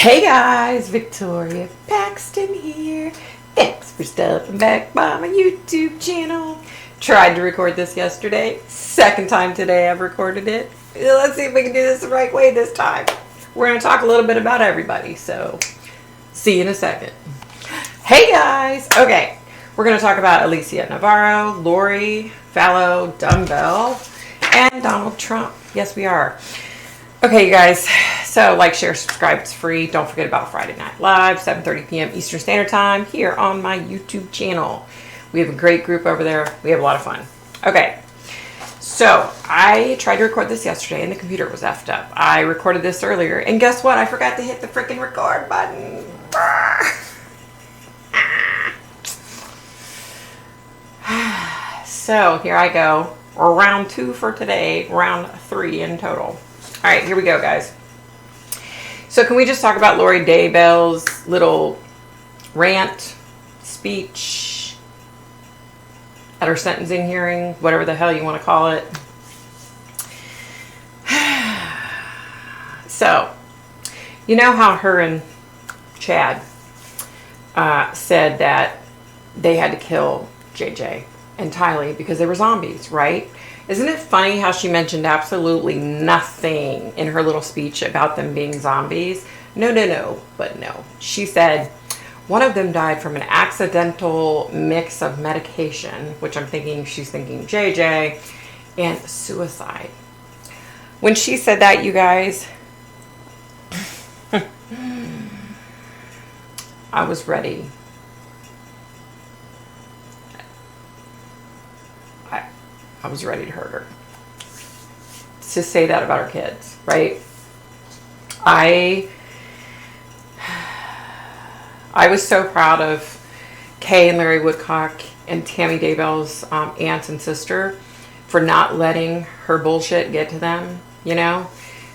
Hey guys, Victoria Paxton here. Thanks for stopping back by my YouTube channel. Tried to record this yesterday. Second time today I've recorded it. Let's see if we can do this the right way this time. We're going to talk a little bit about everybody, so see you in a second. Hey guys! Okay, we're going to talk about Alicia Navarro, Lori Vallow, Dumbbell, and Donald Trump. Yes, we are. Okay, you guys, so like, share, subscribe, it's free. Don't forget about Friday Night Live, 7:30 p.m. Eastern Standard Time here on my YouTube channel. We have a great group over there. We have a lot of fun. Okay, so I tried to record this yesterday and the computer was effed up. I recorded this earlier and guess what? I forgot to hit the freaking record button. So here I go. Round 2 for today, round 3 in total. All right, here we go, guys. So can we just talk about Lori Daybell's little rant, speech at her sentencing hearing, whatever the hell you want to call it. So, you know how her and Chad said that they had to kill JJ and Tylee because they were zombies, right? Isn't it funny how she mentioned absolutely nothing in her little speech about them being zombies? No, but no. She said one of them died from an accidental mix of medication, which I'm thinking she's thinking JJ, and suicide. When she said that, you guys, I was ready. I was ready to hurt her. To say that about her kids, right? I was so proud of Kay and Larry Woodcock and Tammy Daybell's aunt and sister for not letting her bullshit get to them, you know?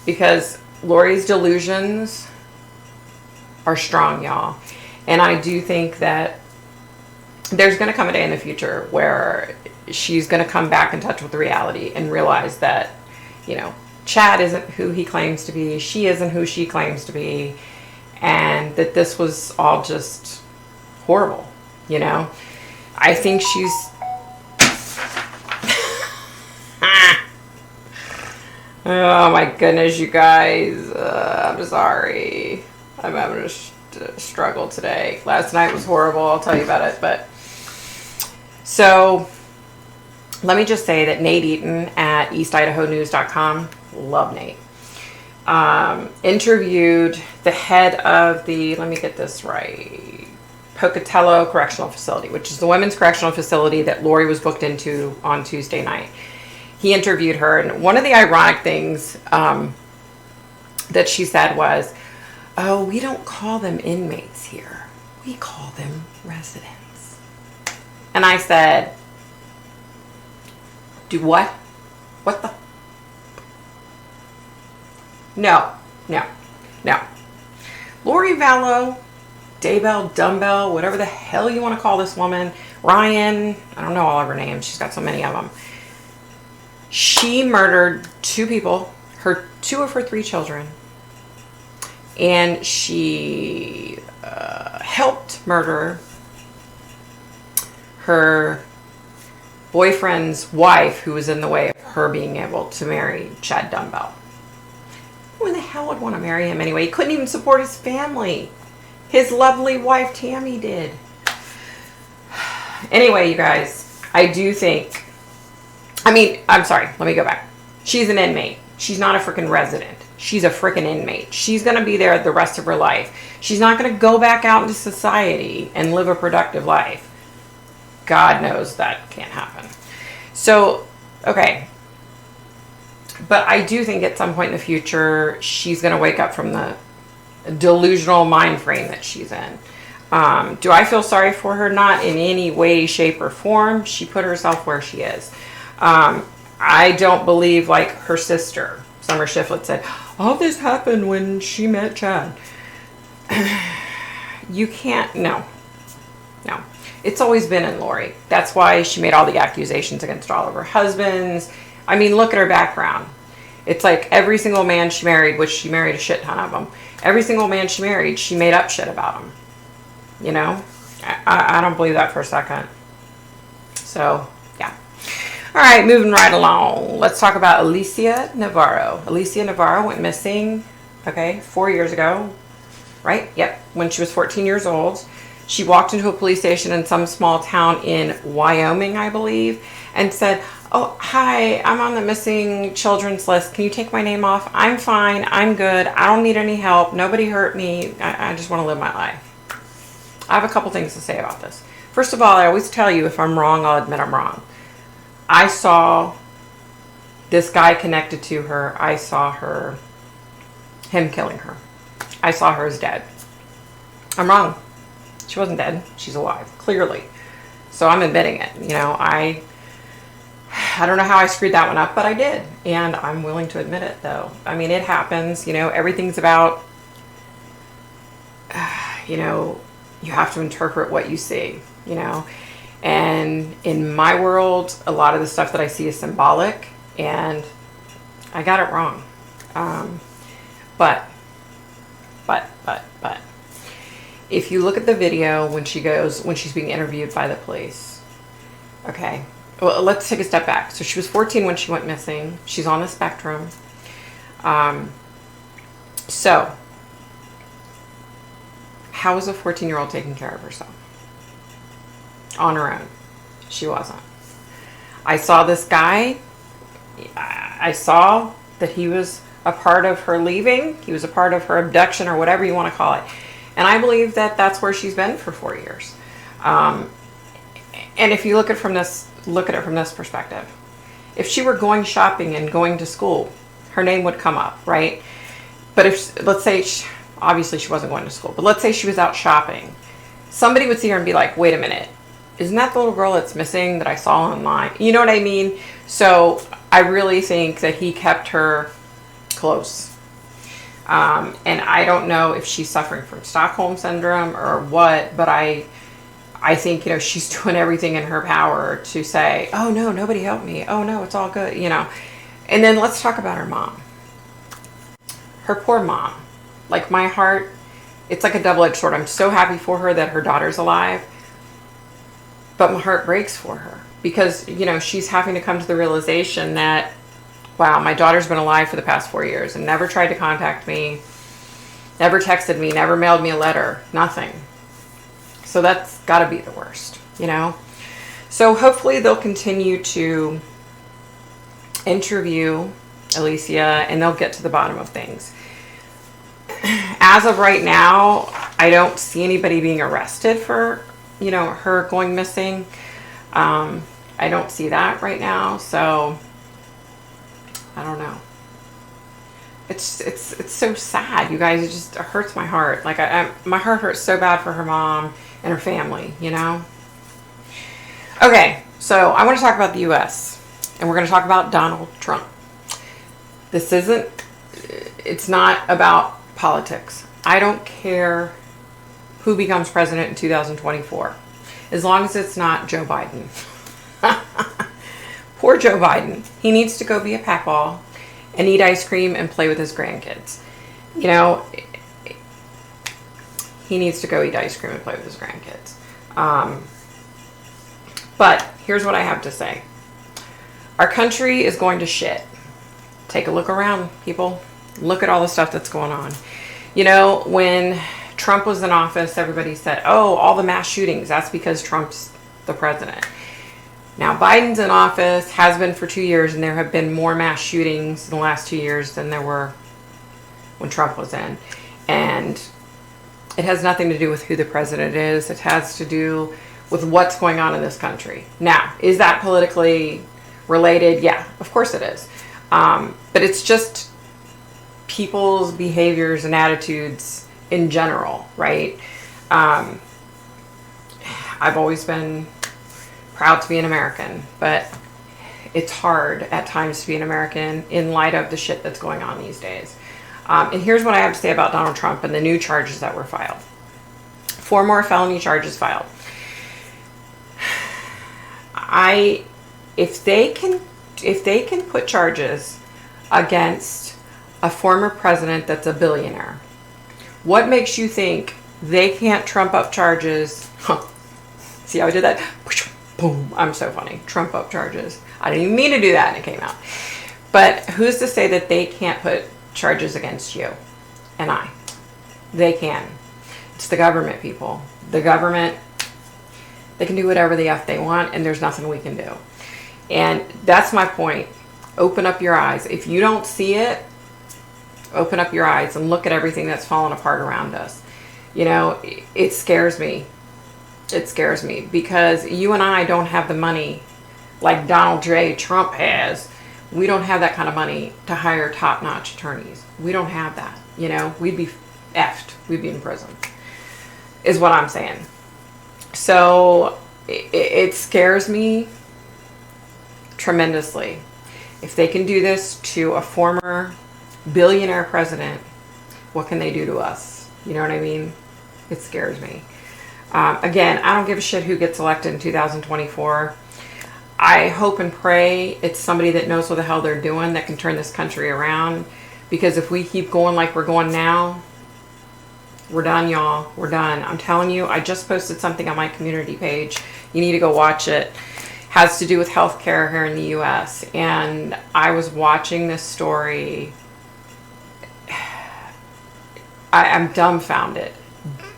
Because Lori's delusions are strong, y'all. And I do think that there's going to come a day in the future where she's going to come back in touch with the reality and realize that, you know, Chad isn't who he claims to be. She isn't who she claims to be. And that this was all just horrible, you know. I think she's... Oh my goodness, you guys. I'm sorry. I'm having a struggle today. Last night was horrible. I'll tell you about it. But so let me just say that Nate Eaton at eastidahonews.com, love Nate, interviewed the head of the, let me get this right, Pocatello Correctional Facility, which is the women's correctional facility that Lori was booked into on Tuesday night. He interviewed her, and one of the ironic things that she said was, oh, we don't call them inmates here. We call them residents. And I said, do what? What the? No. Lori Vallow, Daybell, Dumbbell, whatever the hell you want to call this woman, Ryan, I don't know all of her names. She's got so many of them. She murdered 2 people, 2 of her 3 children. And she helped murder her boyfriend's wife, who was in the way of her being able to marry Chad Dumbbell. Who in the hell would want to marry him anyway? He couldn't even support his family. His lovely wife Tammy did. Anyway, you guys, I do think, I'm sorry, let me go back. She's an inmate. She's not a freaking resident. She's a freaking inmate. She's going to be there the rest of her life. She's not going to go back out into society and live a productive life. God knows that can't happen. So, okay. But I do think at some point in the future, she's going to wake up from the delusional mind frame that she's in. Do I feel sorry for her? Not in any way, shape, or form. She put herself where she is. I don't believe, like her sister, Summer Shiflett, said, all this happened when she met Chad. You can't, no. It's always been in Lori. That's why she made all the accusations against all of her husbands. I mean, look at her background. It's like every single man she married, which she married a shit ton of them, every single man she married, she made up shit about him. You know? I don't believe that for a second. So, yeah. All right, moving right along. Let's talk about Alicia Navarro. Alicia Navarro went missing, 4 years ago, right? Yep, when she was 14 years old. She walked into a police station in some small town in Wyoming, I believe, and said, "Oh, hi, I'm on the missing children's list. Can you take my name off? I'm fine. I'm good. I don't need any help. Nobody hurt me. I just want to live my life." I have a couple things to say about this. First of all, I always tell you, if I'm wrong, I'll admit I'm wrong. I saw this guy connected to her. I saw him killing her. I saw her as dead. I'm wrong. She wasn't dead. She's alive, clearly. So I'm admitting it. You know, I don't know how I screwed that one up, but I did. And I'm willing to admit it, though. I mean, it happens. You know, everything's about, you know, you have to interpret what you see, you know. And in my world, a lot of the stuff that I see is symbolic, and I got it wrong. But if you look at the video when she's being interviewed by the police, okay, well, let's take a step back. So she was 14 when she went missing. She's on the spectrum. So how was a 14-year-old taking care of herself? On her own. She wasn't. I saw this guy. I saw that he was a part of her leaving. He was a part of her abduction, or whatever you want to call it. And I believe that that's where she's been for 4 years. And if you look at it from this perspective, if she were going shopping and going to school, her name would come up, right? But if, let's say, obviously she wasn't going to school, but let's say she was out shopping, somebody would see her and be like, "Wait a minute, isn't that the little girl that's missing that I saw online?" You know what I mean? So I really think that he kept her close. And I don't know if she's suffering from Stockholm syndrome or what, but I think, you know, she's doing everything in her power to say, "Oh no, nobody helped me. Oh no, it's all good," you know. And then let's talk about her mom. Her poor mom. Like, my heart, it's like a double-edged sword. I'm so happy for her that her daughter's alive, but my heart breaks for her because, you know, she's having to come to the realization that, wow, my daughter's been alive for the past 4 years and never tried to contact me, never texted me, never mailed me a letter, nothing. So that's got to be the worst, you know? So hopefully they'll continue to interview Alicia and they'll get to the bottom of things. As of right now, I don't see anybody being arrested for, you know, her going missing. I don't see that right now, so I don't know. It's so sad, you guys. It just hurts my heart. Like, my heart hurts so bad for her mom and her family, you know? Okay, so I want to talk about the U.S. and we're going to talk about Donald Trump. It's not about politics. I don't care who becomes president in 2024, as long as it's not Joe Biden. Poor Joe Biden. He needs to go be a packball and eat ice cream and play with his grandkids. You know, he needs to go eat ice cream and play with his grandkids. But here's what I have to say. Our country is going to shit. Take a look around, people. Look at all the stuff that's going on. You know, when Trump was in office, everybody said, "Oh, all the mass shootings, that's because Trump's the president." Now, Biden's in office, has been for 2 years, and there have been more mass shootings in the last 2 years than there were when Trump was in. And it has nothing to do with who the president is. It has to do with what's going on in this country. Now, is that politically related? Yeah, of course it is. But it's just people's behaviors and attitudes in general, right? I've always been proud to be an American, but it's hard at times to be an American in light of the shit that's going on these days. And here's what I have to say about Donald Trump and the new charges that were filed. 4 more felony charges filed. If they can put charges against a former president that's a billionaire? What makes you think they can't trump up charges? See how I did that? Boom. I'm so funny. Trump up charges. I didn't even mean to do that and it came out. But who's to say that they can't put charges against you and I? They can. It's the government, people. The government, they can do whatever the F they want, and there's nothing we can do. And that's my point. Open up your eyes. If you don't see it, open up your eyes and look at everything that's fallen apart around us. You know, it scares me. It scares me because you and I don't have the money like Donald J. Trump has. We don't have that kind of money to hire top-notch attorneys. We don't have that. You know, we'd be effed. We'd be in prison, is what I'm saying. So it scares me tremendously. If they can do this to a former billionaire president, what can they do to us? You know what I mean? It scares me. Again, I don't give a shit who gets elected in 2024. I hope and pray it's somebody that knows what the hell they're doing that can turn this country around. Because if we keep going like we're going now, we're done, y'all. We're done. I'm telling you, I just posted something on my community page. You need to go watch it. Has to do with healthcare here in the U.S. And I was watching this story. I'm dumbfounded.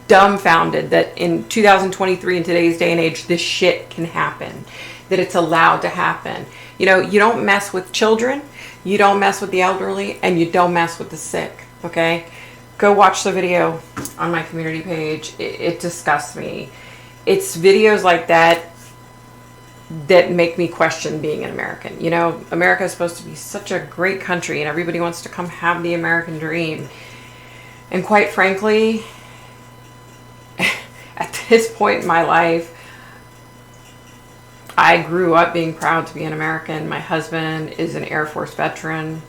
Dumbfounded that in 2023, in today's day and age, this shit can happen. That it's allowed to happen. You know, you don't mess with children, you don't mess with the elderly, and you don't mess with the sick, okay? Go watch the video on my community page. It disgusts me. It's videos like that that make me question being an American. You know, America is supposed to be such a great country, and everybody wants to come have the American dream. And quite frankly, at this point in my life, I grew up being proud to be an American. My husband is an Air Force veteran.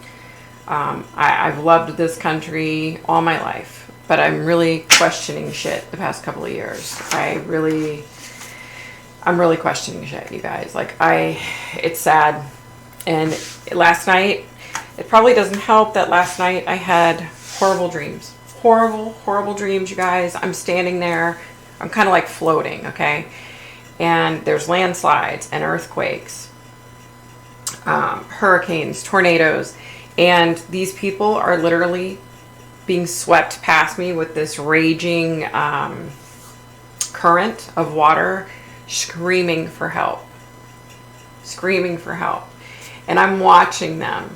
I've loved this country all my life, but I'm really questioning shit the past couple of years. I'm really questioning shit, you guys. Like, it's sad. And last night, it probably doesn't help that last night I had horrible dreams. Horrible dreams, you guys. I'm standing there. I'm kind of like floating, okay? And there's landslides and earthquakes, hurricanes, tornadoes. And these people are literally being swept past me with this raging current of water, screaming for help. Screaming for help. And I'm watching them,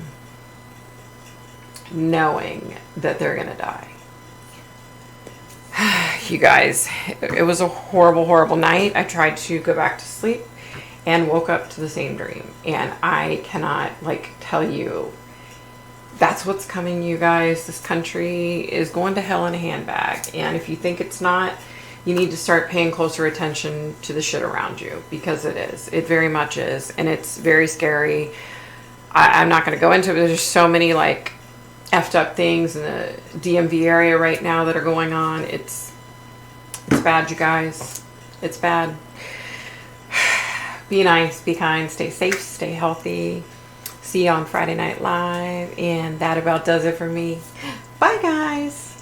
knowing that they're going to die. You guys, it was a horrible night. I tried to go back to sleep and woke up to the same dream. And I cannot, tell you, that's what's coming, you guys. This country is going to hell in a handbag. And if you think it's not, you need to start paying closer attention to the shit around you, because it is. It very much is. And it's very scary. I'm not going to go into it. There's so many, effed up things in the DMV area right now that are going on. It's bad, you guys. It's bad. Be nice, be kind, stay safe, stay healthy. See you on Friday Night Live. And that about does it for me. Bye, guys.